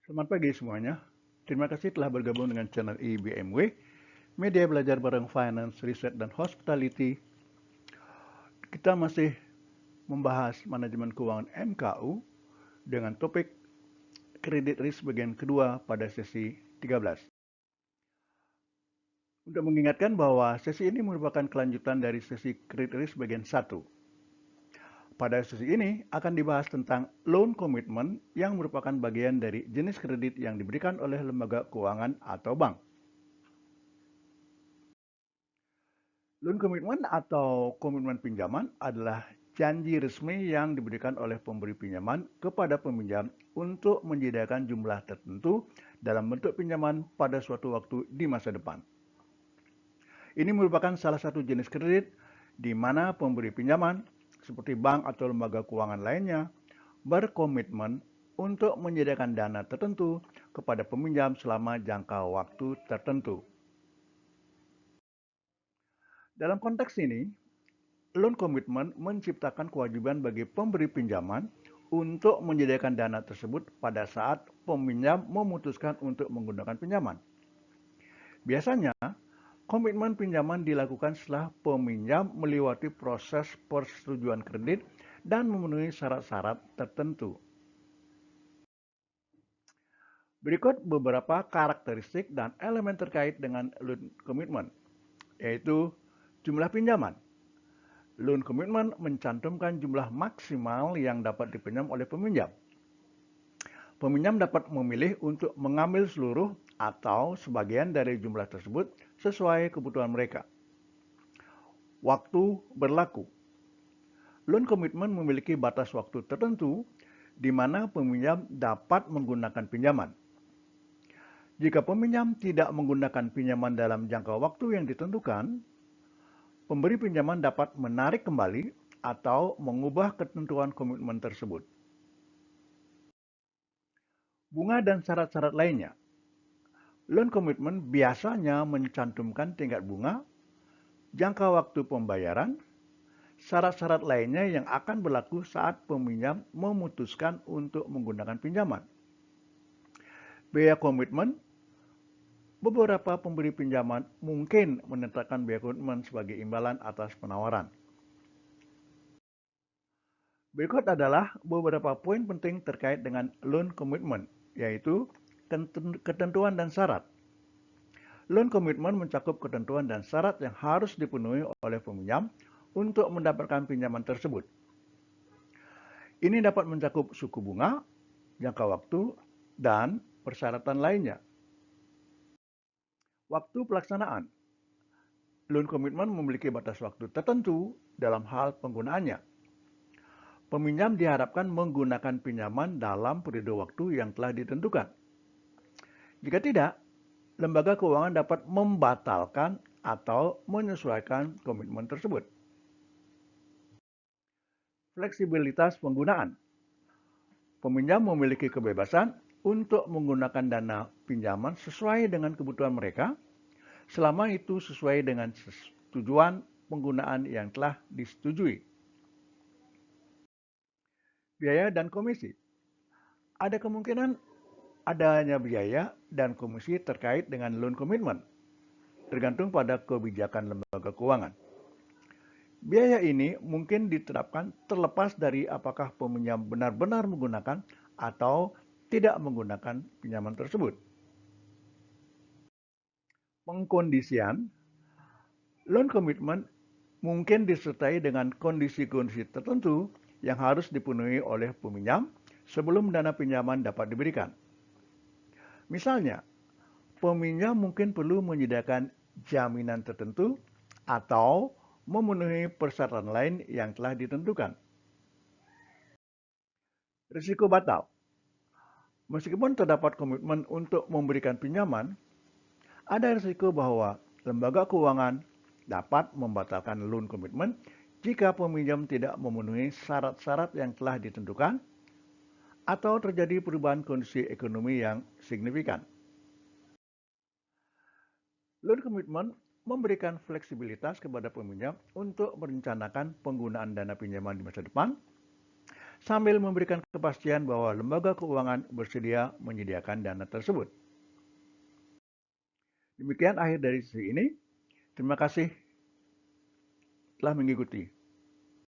Selamat pagi semuanya. Terima kasih telah bergabung dengan channel IBMW, media belajar bareng finance, riset, dan hospitality. Kita masih membahas manajemen keuangan MKU dengan topik kredit risk bagian kedua pada sesi 13. Untuk mengingatkan bahwa sesi ini merupakan kelanjutan dari sesi kredit risk bagian 1. Pada sesi ini akan dibahas tentang loan commitment yang merupakan bagian dari jenis kredit yang diberikan oleh lembaga keuangan atau bank. Loan commitment atau komitmen pinjaman adalah janji resmi yang diberikan oleh pemberi pinjaman kepada peminjam untuk menyediakan jumlah tertentu dalam bentuk pinjaman pada suatu waktu di masa depan. Ini merupakan salah satu jenis kredit di mana pemberi pinjaman, seperti bank atau lembaga keuangan lainnya, berkomitmen untuk menyediakan dana tertentu kepada peminjam selama jangka waktu tertentu. Dalam konteks ini, loan commitment menciptakan kewajiban bagi pemberi pinjaman untuk menyediakan dana tersebut pada saat peminjam memutuskan untuk menggunakan pinjaman. Biasanya, komitmen pinjaman dilakukan setelah peminjam melewati proses persetujuan kredit dan memenuhi syarat-syarat tertentu. Berikut beberapa karakteristik dan elemen terkait dengan loan commitment, yaitu jumlah pinjaman. Loan commitment mencantumkan jumlah maksimal yang dapat dipinjam oleh peminjam. Peminjam dapat memilih untuk mengambil seluruh atau sebagian dari jumlah tersebut sesuai kebutuhan mereka. Waktu berlaku. Loan commitment memiliki batas waktu tertentu di mana peminjam dapat menggunakan pinjaman. Jika peminjam tidak menggunakan pinjaman dalam jangka waktu yang ditentukan, pemberi pinjaman dapat menarik kembali atau mengubah ketentuan komitmen tersebut. Bunga dan syarat-syarat lainnya. Loan commitment biasanya mencantumkan tingkat bunga, jangka waktu pembayaran, syarat-syarat lainnya yang akan berlaku saat peminjam memutuskan untuk menggunakan pinjaman. Biaya komitmen. Beberapa pemberi pinjaman mungkin menetapkan biaya komitmen sebagai imbalan atas penawaran. Berikut adalah beberapa poin penting terkait dengan loan commitment, yaitu ketentuan dan syarat. Loan commitment mencakup ketentuan dan syarat yang harus dipenuhi oleh peminjam untuk mendapatkan pinjaman tersebut. Ini dapat mencakup suku bunga, jangka waktu, dan persyaratan lainnya. Waktu pelaksanaan. Loan commitment memiliki batas waktu tertentu dalam hal penggunaannya. Peminjam diharapkan menggunakan pinjaman dalam periode waktu yang telah ditentukan. Jika tidak, lembaga keuangan dapat membatalkan atau menyesuaikan komitmen tersebut. Fleksibilitas penggunaan. Peminjam memiliki kebebasan untuk menggunakan dana pinjaman sesuai dengan kebutuhan mereka, selama itu sesuai dengan tujuan penggunaan yang telah disetujui. Biaya dan komisi. Ada kemungkinan adanya biaya dan komisi terkait dengan loan commitment, tergantung pada kebijakan lembaga keuangan. Biaya ini mungkin diterapkan terlepas dari apakah peminjam benar-benar menggunakan atau tidak menggunakan pinjaman tersebut. Pengkondisian. Loan commitment mungkin disertai dengan kondisi-kondisi tertentu yang harus dipenuhi oleh peminjam sebelum dana pinjaman dapat diberikan. Misalnya, peminjam mungkin perlu menyediakan jaminan tertentu atau memenuhi persyaratan lain yang telah ditentukan. Risiko batal. Meskipun terdapat komitmen untuk memberikan pinjaman, ada risiko bahwa lembaga keuangan dapat membatalkan loan commitment jika peminjam tidak memenuhi syarat-syarat yang telah ditentukan atau terjadi perubahan kondisi ekonomi yang signifikan. Loan commitment memberikan fleksibilitas kepada peminjam untuk merencanakan penggunaan dana pinjaman di masa depan, sambil memberikan kepastian bahwa lembaga keuangan bersedia menyediakan dana tersebut. Demikian akhir dari sesi ini. Terima kasih telah mengikuti.